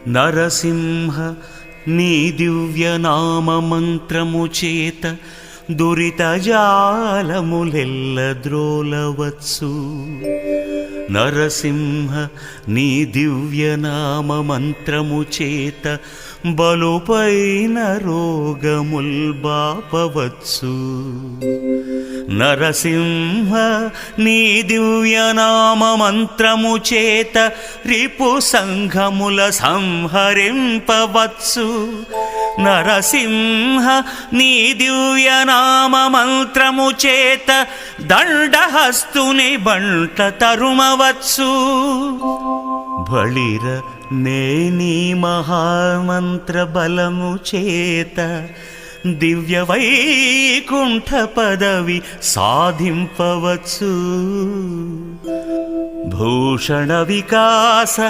నరసింహ నీ దివ్యనామ మంత్రము చేత దురితజాలములెల్ల ద్రోలవచ్చు. నరసింహ నీ దివ్యనామ మంత్రము చేత బలుపైన రోగముల్ బాపవచ్చు. నరసింహ నీ దివ్యనామ మంత్రము చేత రిపు సంఘముల సంహరింపవచ్చు. నరసింహ నీ దివ్యనామ మంత్రము చేత దండహస్తుని బంట తరుమవచ్చు. బళిర నేనీ మహామంత్ర బలము చేత దివ్య వైకుంఠ పదవి సాధింపవచ్చు. భూషణ వికాస